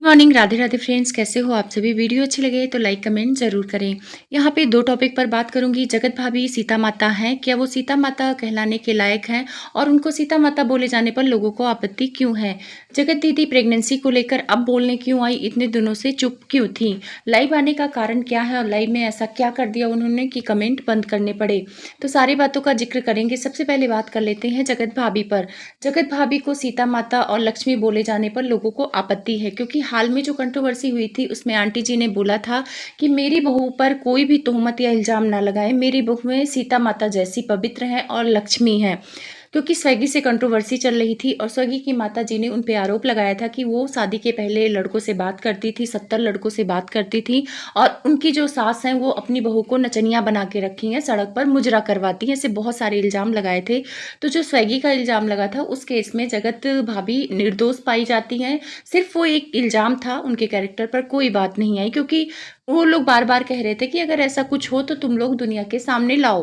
Morning, Radhe Radhe friends. कैसे हो आप सभी? वीडियो अच्छी लगे तो लाइक कमेंट जरूर करें। यहाँ पे दो टॉपिक पर बात करूंगी। जगत भाभी सीता माता हैं, क्या वो सीता माता कहलाने के लायक हैं? और उनको सीता माता बोले जाने पर लोगों को आपत्ति क्यों है? जगत दीदी प्रेगनेंसी को लेकर अब बोलने क्यों आई? इतने दिनों से चुप क्यों थी? लाइव आने का कारण क्या है और लाइव में ऐसा क्या कर दिया उन्होंने कि कमेंट बंद करने पड़े? तो सारी बातों का जिक्र करेंगे। सबसे पहले बात कर लेते हैं जगत भाभी पर। जगत भाभी को सीता माता और लक्ष्मी बोले जाने पर लोगों को आपत्ति है, क्योंकि हाल में जो कंट्रोवर्सी हुई थी उसमें आंटी जी ने बोला था कि मेरी बहू पर कोई भी तोहमत या इल्जाम ना लगाए, मेरी बहुएं सीता माता जैसी पवित्र हैं और लक्ष्मी हैं। क्योंकि स्वेगी से कंट्रोवर्सी चल रही थी और स्वेगी की माता जी ने उन पे आरोप लगाया था कि वो शादी के पहले लड़कों से बात करती थी, 70 लड़कों से बात करती थी, और उनकी जो सास हैं वो अपनी बहू को नचनिया बना के रखी हैं, सड़क पर मुजरा करवाती हैं। ऐसे बहुत सारे इल्जाम लगाए थे। तो जो स्वेगी का इल्जाम लगा था उस केस में जगत भाभी निर्दोष पाई जाती हैं। सिर्फ वो एक इल्जाम था, उनके कैरेक्टर पर कोई बात नहीं आई, क्योंकि वो लोग बार बार कह रहे थे कि अगर ऐसा कुछ हो तो तुम लोग दुनिया के सामने लाओ।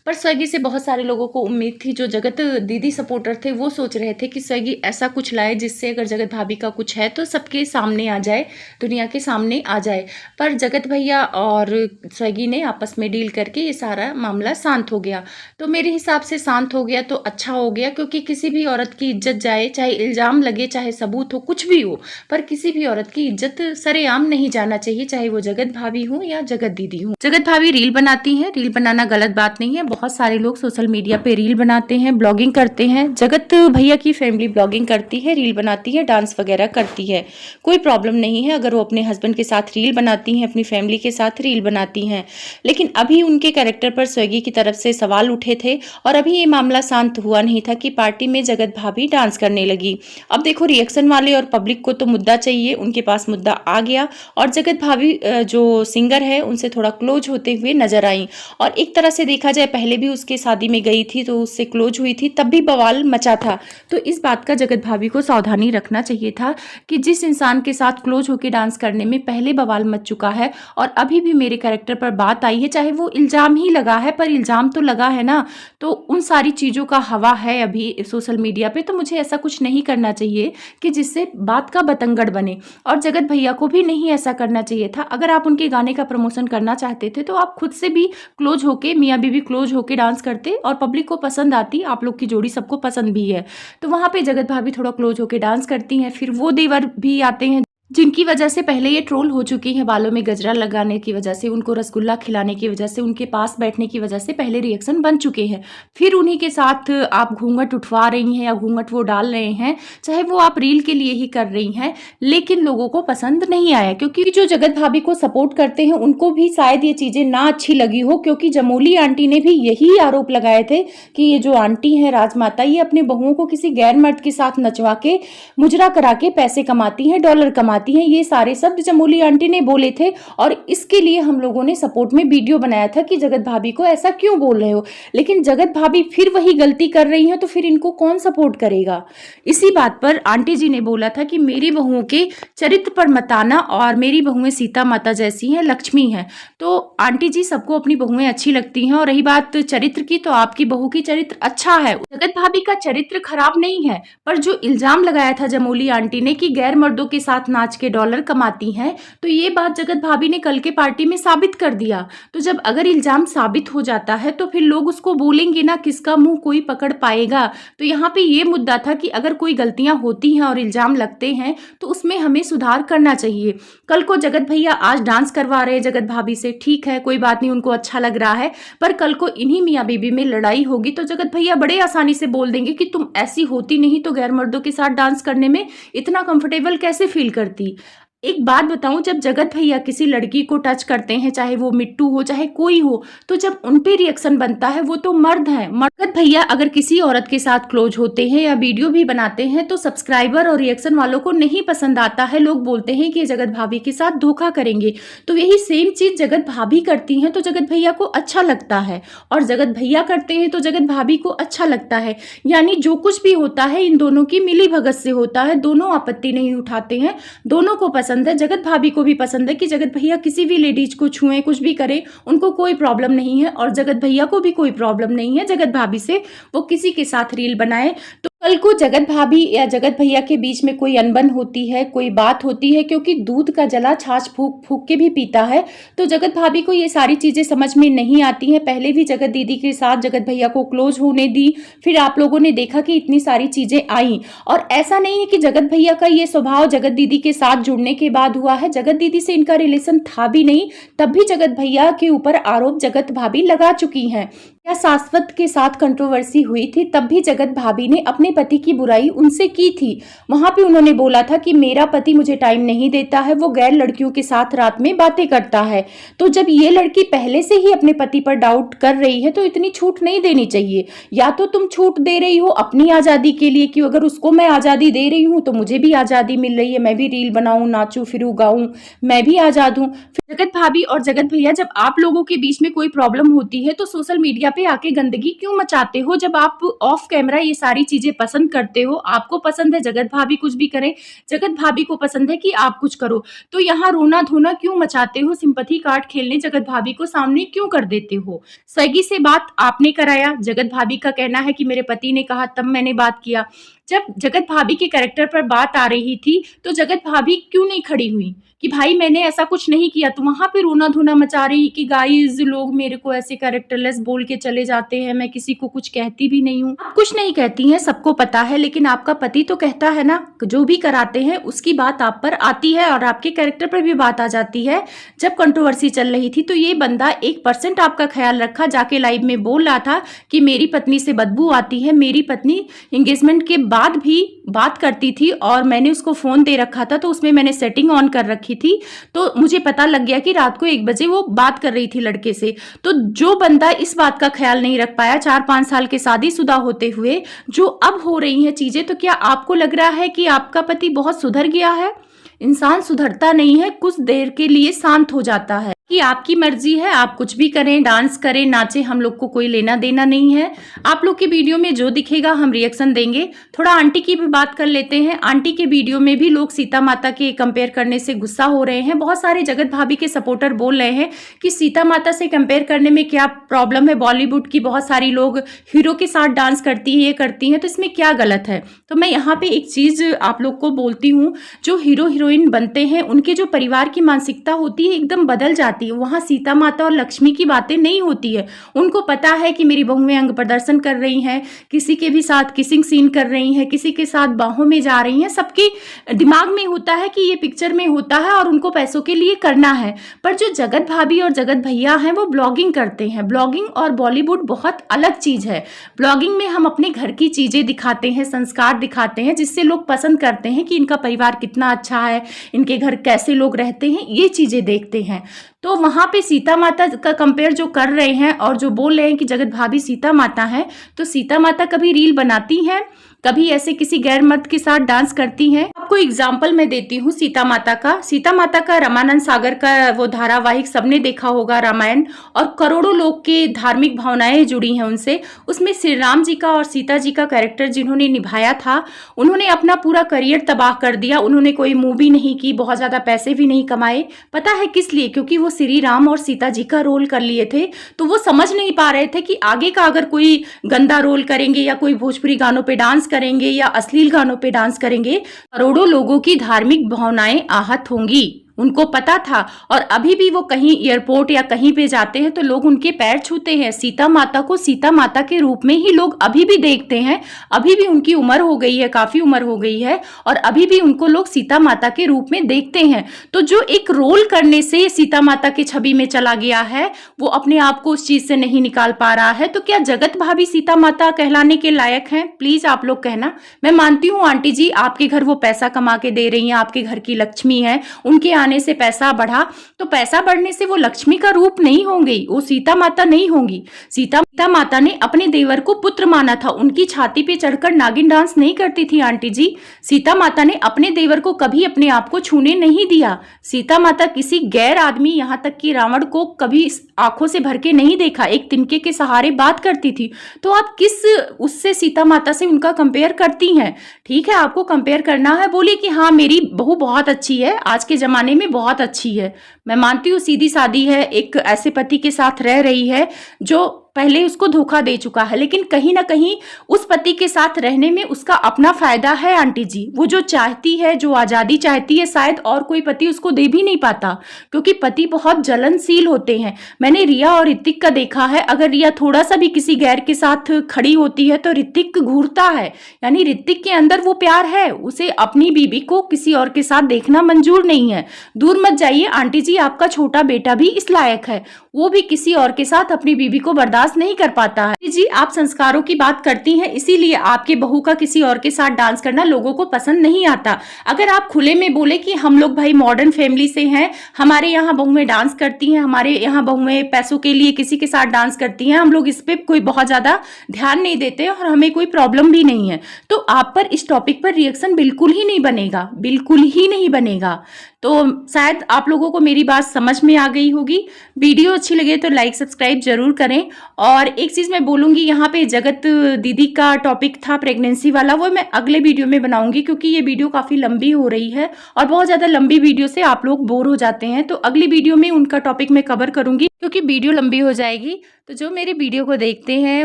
पर स्वेगी से बहुत सारे लोगों को उम्मीद थी, जो जगत दीदी सपोर्टर थे वो सोच रहे थे कि स्वेगी ऐसा कुछ लाए जिससे अगर जगत भाभी का कुछ है तो सबके सामने आ जाए, दुनिया के सामने आ जाए। पर जगत भैया और स्वेगी ने आपस में डील करके ये सारा मामला शांत हो गया। तो मेरे हिसाब से शांत हो गया तो अच्छा हो गया, क्योंकि किसी भी औरत की इज्जत जाए, चाहे इल्जाम लगे चाहे सबूत हो, कुछ भी हो, पर किसी भी औरत की इज्जत सरेआम नहीं जाना चाहिए, चाहे वो जगत भाभी हो या जगत दीदी हो। जगत भाभी रील बनाती हैं, रील बनाना गलत बात नहीं है। बहुत सारे लोग सोशल मीडिया पे रील बनाते हैं, ब्लॉगिंग करते हैं। जगत भैया की फैमिली ब्लॉगिंग करती है, रील बनाती है, डांस वगैरह करती है। कोई प्रॉब्लम नहीं है अगर वो अपने हस्बैंड के साथ रील बनाती हैं, अपनी फैमिली के साथ रील बनाती हैं। लेकिन अभी उनके कैरेक्टर पर स्वेगी की तरफ से सवाल उठे थे और अभी ये मामला शांत हुआ नहीं था कि पार्टी में जगत भाभी डांस करने लगी। अब देखो, रिएक्शन वाले और पब्लिक को तो मुद्दा चाहिए, उनके पास मुद्दा आ गया और जगत भाभी जो सिंगर है उनसे थोड़ा क्लोज होते हुए नजर आई। और एक तरह से देखा जाए, पहले भी उसके शादी में गई थी तो उससे क्लोज हुई थी, तब भी बवाल मचा था। तो इस बात का जगत भाभी को सावधानी रखना चाहिए था कि जिस इंसान के साथ क्लोज होकर डांस करने में पहले बवाल मच चुका है और अभी भी मेरे कैरेक्टर पर बात आई है, चाहे वो इल्जाम ही लगा है पर इल्जाम तो लगा है ना, तो उन सारी चीज़ों का हवा है अभी सोशल मीडिया पे। तो मुझे ऐसा कुछ नहीं करना चाहिए कि जिससे बात का बतंगड़ बने, और जगत भैया को भी नहीं ऐसा करना चाहिए था। अगर आप उनके गाने का प्रमोशन करना चाहते थे तो आप खुद से भी क्लोज होके, मियाँ बीवी क्लोज होके डांस करते और पब्लिक को पसंद आती। आप लोग की जोड़ी सबको पसंद भी है। तो वहाँ पे जगत भाभी थोड़ा क्लोज होके डांस करती हैं। फिर वो देवर भी आते हैं जिनकी वजह से पहले ये ट्रोल हो चुकी हैं, बालों में गजरा लगाने की वजह से, उनको रसगुल्ला खिलाने की वजह से, उनके पास बैठने की वजह से पहले रिएक्शन बन चुके हैं। फिर उन्हीं के साथ आप घूंघट उठवा रही हैं या घूंघट वो डाल रहे हैं, चाहे वो आप रील के लिए ही कर रही हैं, लेकिन लोगों को पसंद नहीं आया। क्योंकि जो जगत भाभी को सपोर्ट करते हैं उनको भी शायद ये चीजें ना अच्छी लगी हो, क्योंकि जमोली आंटी ने भी यही आरोप लगाए थे कि ये जो आंटी है राजमाता, ये अपने बहुओं को किसी गैर मर्द के साथ नचवा के, मुजरा करा के पैसे कमाती हैं, डॉलर कमाती हैं। ये सारे शब्द जमोली आंटी ने बोले थे और इसके लिए हम लोगों ने सपोर्ट में वीडियो बनाया था कि जगत भाभी को ऐसा क्यों बोल रहे हो। लेकिन जगत भाभी फिर वही गलती कर रही हैं, तो फिर इनको कौन सपोर्ट करेगा? इसी बात पर आंटी जी ने बोला था कि मेरी बहुओं के चरित्र पर मत आना, और मेरी बहुएं सीता माता जैसी हैं, लक्ष्मी हैं। तो आंटी जी, सबको अपनी बहुएं अच्छी लगती हैं, और रही बात चरित्र की, तो आपकी बहू की चरित्र अच्छा है, जगत भाभी का चरित्र खराब नहीं है। पर जो इल्जाम लगाया था जमोली आंटी ने कि गैर मर्दों के साथ नाच के डॉलर कमाती हैं, तो ये बात जगत भाभी ने कल के पार्टी में साबित कर दिया। तो जब अगर इल्जाम साबित हो जाता है तो फिर लोग उसको बोलेंगे ना, किसका मुंह कोई पकड़ पाएगा। तो यहाँ पे ये मुद्दा था कि अगर कोई गलतियां होती हैं और इल्जाम लगते हैं तो उसमें हमें सुधार करना चाहिए। कल को जगत भैया आज डांस करवा रहे हैं जगत भाभी से, ठीक है, कोई बात नहीं, उनको अच्छा लग रहा है, पर कल को इन्हीं मियाँ बीबी में लड़ाई होगी तो जगत भैया बड़े आसानी से बोल देंगे कि तुम ऐसी होती नहीं तो गैर मर्दों के साथ डांस करने में इतना कंफर्टेबल कैसे फील करती। एक बात बताऊं, जब जगत भैया किसी लड़की को टच करते हैं, चाहे वो मिट्टू हो चाहे कोई हो, तो जब उन पे रिएक्शन बनता है, वो तो मर्द हैं। जगत भैया अगर किसी औरत के साथ क्लोज होते हैं या वीडियो भी बनाते हैं तो सब्सक्राइबर और रिएक्शन वालों को नहीं पसंद आता है। लोग बोलते हैं कि जगत भाभी के साथ धोखा करेंगे। तो यही सेम चीज जगत भाभी करती हैं तो जगत भैया को अच्छा लगता है, और जगत भैया करते हैं तो जगत भाभी को अच्छा लगता है। यानी जो कुछ भी होता है इन दोनों की मिली भगत से होता है, दोनों आपत्ति नहीं उठाते हैं, दोनों को पसंद है। जगत भाभी को भी पसंद है कि जगत भैया किसी भी लेडीज को छुएं, कुछ भी करें, उनको कोई प्रॉब्लम नहीं है, और जगत भैया को भी कोई प्रॉब्लम नहीं है जगत भाभी से वो किसी के साथ रील बनाए। तो कल को जगत भाभी या जगत भैया के बीच में कोई अनबन होती है, कोई बात होती है, क्योंकि दूध का जला छाछ फूक फूक के भी पीता है, तो जगत भाभी को ये सारी चीजें समझ में नहीं आती हैं। पहले भी जगत दीदी के साथ जगत भैया को क्लोज होने दी, फिर आप लोगों ने देखा कि इतनी सारी चीजें आई। और ऐसा नहीं है कि जगत भैया का ये स्वभाव जगत दीदी के साथ जुड़ने के बाद हुआ है, जगत दीदी से इनका रिलेशन था भी नहीं, तब भी जगत भैया के ऊपर आरोप जगत भाभी लगा चुकी हैं। या शाश्वत के साथ कंट्रोवर्सी हुई थी, तब भी जगत भाभी ने अपने पति की बुराई उनसे की थी। वहां पे उन्होंने बोला था कि मेरा पति मुझे टाइम नहीं देता है, वो गैर लड़कियों के साथ रात में बातें करता है। तो जब ये लड़की पहले से ही अपने पति पर डाउट कर रही है, तो इतनी छूट नहीं देनी चाहिए। या तो तुम छूट दे रही हो अपनी आजादी के लिए कि अगर उसको मैं आजादी दे रही हूं तो मुझे भी आजादी मिल रही है, मैं भी रील बनाऊं, नाचूं फिरूं, गाऊं, मैं भी आजाद हूं। जगत भाभी और जगत भैया, जब आप लोगों के बीच में कोई प्रॉब्लम होती है तो सोशल मीडिया पे आके गंदगी क्यों मचाते हो? जब आप ऑफ कैमरा ये सारी चीजें पसंद करते हो, आपको पसंद है जगत भाभी कुछ भी करें, जगत भाभी को पसंद है कि आप कुछ करो, तो यहाँ रोना धोना क्यों मचाते हो? सिंपैथी कार्ड खेलने जगत भाभी को सामने क्यों कर देते हो? स्विगी से बात आपने कराया, जगत भाभी का कहना है कि मेरे पति ने कहा तब मैंने बात किया। जब जगत भाभी के कैरेक्टर पर बात आ रही थी तो जगत भाभी क्यों नहीं खड़ी हुई कि भाई मैंने ऐसा कुछ नहीं किया? तो वहां पे रोना धोना मचा रही कि गाइस लोग मेरे को ऐसे कैरेक्टरलेस बोल के चले जाते हैं, मैं किसी को कुछ कहती भी नहीं हूँ। आप कुछ नहीं कहती हैं, सबको पता है, लेकिन आपका पति तो कहता है ना, जो भी कराते हैं उसकी बात आप पर आती है और आपके कैरेक्टर पर भी बात आ जाती है। जब कंट्रोवर्सी चल रही थी तो ये बंदा 1% आपका ख्याल रखा, जाके लाइव में बोल रहा था कि मेरी पत्नी से बदबू आती है, मेरी पत्नी एंगेजमेंट के बाद भी बात करती थी और मैंने उसको फोन दे रखा था, तो उसमें मैंने सेटिंग ऑन कर रखी थी, तो मुझे पता लग गया कि रात को 1 बजे वो बात कर रही थी लड़के से। तो जो बंदा इस बात का ख्याल नहीं रख पाया 4-5 साल के शादीशुदा होते हुए, जो अब हो रही हैं चीजें, तो क्या आपको लग रहा है कि आपका पति बहुत सुधर गया है? इंसान सुधरता नहीं है, कुछ देर के लिए शांत हो जाता है कि आपकी मर्जी है, आप कुछ भी करें, डांस करें, नाचें, हम लोग को कोई लेना देना नहीं है। आप लोग के वीडियो में जो दिखेगा हम रिएक्शन देंगे। थोड़ा आंटी की भी बात कर लेते हैं। आंटी के वीडियो में भी लोग सीता माता के कंपेयर करने से गुस्सा हो रहे हैं। बहुत सारे जगत भाभी के सपोर्टर बोल रहे हैं कि सीता माता से कंपेयर करने में क्या प्रॉब्लम है? बॉलीवुड की बहुत सारी लोग हीरो के साथ डांस करती है, ये करती हैं, तो इसमें क्या गलत है? तो मैं यहाँ पे एक चीज आप लोग को बोलती हूँ, जो हीरो हीरोइन बनते हैं उनके जो परिवार की मानसिकता होती है एकदम बदल जाती है। वहां सीता माता और लक्ष्मी की बातें नहीं होती है। उनको पता है कि मेरी बहुएं अंग प्रदर्शन कर रही हैं, किसी के भी साथ किसिंग सीन कर रही हैं, किसी के साथ बाहों में जा रही हैं, सबके दिमाग में होता है कि ये पिक्चर में होता है और उनको पैसों के लिए करना है। पर जो जगत भाभी और जगत भैया हैं वो ब्लॉगिंग करते हैं। ब्लॉगिंग और बॉलीवुड बहुत अलग चीज है। ब्लॉगिंग में हम अपने घर की चीजें दिखाते हैं, संस्कार दिखाते हैं, जिससे लोग पसंद करते हैं कि इनका परिवार कितना अच्छा है, इनके घर कैसे लोग रहते हैं, ये चीजें देखते हैं। तो वहां पे सीता माता का कंपेयर जो कर रहे हैं और जो बोल रहे हैं कि जगत भाभी सीता माता है, तो सीता माता कभी रील बनाती हैं, कभी ऐसे किसी गैर मर्द के साथ डांस करती हैं? आपको एग्जाम्पल मैं देती हूँ सीता माता का। सीता माता का रामानंद सागर का वो धारावाहिक सबने देखा होगा, रामायण, और करोड़ों लोग के धार्मिक भावनाएं जुड़ी हैं उनसे। उसमें श्री राम जी का और सीता जी का कैरेक्टर जिन्होंने निभाया था, उन्होंने अपना पूरा करियर तबाह कर दिया। उन्होंने कोई मूवी नहीं की, बहुत ज्यादा पैसे भी नहीं कमाए। पता है किस लिए? क्योंकि वो श्री राम और सीता जी का रोल कर लिए थे। तो वो समझ नहीं पा रहे थे कि आगे का अगर कोई गंदा रोल करेंगे या कोई भोजपुरी गानों पे डांस करेंगे या अश्लील गानों पे डांस करेंगे, करोड़ों लोगों की धार्मिक भावनाएं आहत होंगी। उनको पता था। और अभी भी वो कहीं एयरपोर्ट या कहीं पे जाते हैं तो लोग उनके पैर छूते हैं। सीता माता को सीता माता के रूप में ही लोग अभी भी देखते हैं। अभी भी उनकी उम्र हो गई है, काफी उम्र हो गई है, और अभी भी उनको लोग सीता माता के रूप में देखते हैं। तो जो एक रोल करने से सीता माता की छवि में चला गया है, वो अपने आप को उस चीज से नहीं निकाल पा रहा है। तो क्या जगत भाभी सीता माता कहलाने के लायक हैं? प्लीज आप लोग कहना। मैं मानती हूँ आंटी जी, आपके घर वो पैसा कमा के दे रही हैं, आपके घर की लक्ष्मी है, उनके आने से पैसा बढ़ा, तो पैसा बढ़ने से वो लक्ष्मी का रूप नहीं होंगी, वो सीता माता नहीं होंगी। सीता माता ने अपने देवर को पुत्र माना था, उनकी छाती पे चढ़कर नागिन डांस नहीं करती थी आंटी जी। सीता माता ने अपने देवर को कभी अपने आप को छूने नहीं दिया। सीता माता किसी गैर आदमी, यहाँ तक कि रावण को कभी आंखों से भर के नहीं देखा, एक तिनके के सहारे बात करती थी। तो आप किस उससे सीता माता से उनका कंपेयर करती हैं? ठीक है, आपको कंपेयर करना है, बोलिए कि हाँ मेरी बहू बहुत अच्छी है, आज के जमाने में बहुत अच्छी है। मैं मानती हूँ सीधी सादी है, एक ऐसे पति के साथ रह रही है जो पहले उसको धोखा दे चुका है, लेकिन कहीं ना कहीं उस पति के साथ रहने में उसका अपना फायदा है आंटी जी। वो जो चाहती है, जो आजादी चाहती है, शायद और कोई पति उसको दे भी नहीं पाता, क्योंकि पति बहुत जलनशील होते हैं। मैंने रिया और ऋतिक का देखा है, अगर रिया थोड़ा सा भी किसी गैर के साथ खड़ी होती है तो ऋतिक घूरता है। यानी ऋतिक के अंदर वो प्यार है, उसे अपनी बीबी को किसी और के साथ देखना मंजूर नहीं है। दूर मत जाइए आंटी जी, आपका छोटा बेटा भी इस लायक है, वो भी किसी और के साथ अपनी बीबी को बर्दाश्त नहीं कर पाता है। जी, आप संस्कारों की बात करती हैं, इसीलिए आपके बहू का किसी और के साथ डांस करना लोगों को पसंद नहीं आता। अगर आप खुले में बोले कि हम लोग भाई मॉडर्न फैमिली से हैं, हमारे यहाँ बहुएं डांस करती हैं, हमारे यहाँ बहुएं पैसों के लिए किसी के साथ डांस करती हैं, हम लोग इस पे कोई बहुत ज्यादा ध्यान नहीं देते और हमें कोई प्रॉब्लम भी नहीं है, तो आप पर इस टॉपिक पर रिएक्शन बिल्कुल ही नहीं बनेगा, बिल्कुल ही नहीं बनेगा। तो शायद आप लोगों को मेरी बात समझ में आ गई होगी। वीडियो अच्छी लगे तो लाइक सब्सक्राइब जरूर करें। और एक चीज़ मैं बोलूँगी, यहाँ पे जगत दीदी का टॉपिक था प्रेगनेंसी वाला, वो मैं अगले वीडियो में बनाऊंगी, क्योंकि ये वीडियो काफ़ी लंबी हो रही है और बहुत ज़्यादा लंबी वीडियो से आप लोग बोर हो जाते हैं। तो अगली वीडियो में उनका टॉपिक मैं कवर करूँगी, क्योंकि वीडियो लंबी हो जाएगी। तो जो मेरे वीडियो को देखते हैं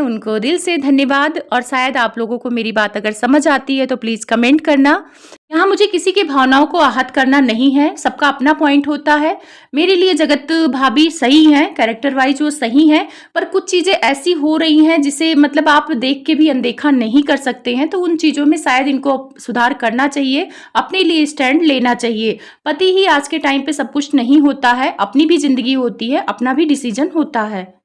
उनको दिल से धन्यवाद। और शायद आप लोगों को मेरी बात अगर समझ आती है तो प्लीज़ कमेंट करना। यहाँ मुझे किसी की भावनाओं को आहत करना नहीं है, सबका अपना पॉइंट होता है। मेरे लिए जगत भाभी सही हैं, कैरेक्टर वाइज वो सही हैं, पर कुछ चीज़ें ऐसी हो रही हैं जिसे मतलब आप देख के भी अनदेखा नहीं कर सकते हैं। तो उन चीज़ों में शायद इनको सुधार करना चाहिए, अपने लिए स्टैंड लेना चाहिए। पति ही आज के टाइम पे सब कुछ नहीं होता है, अपनी भी जिंदगी होती है, अपना भी डिसीजन होता है।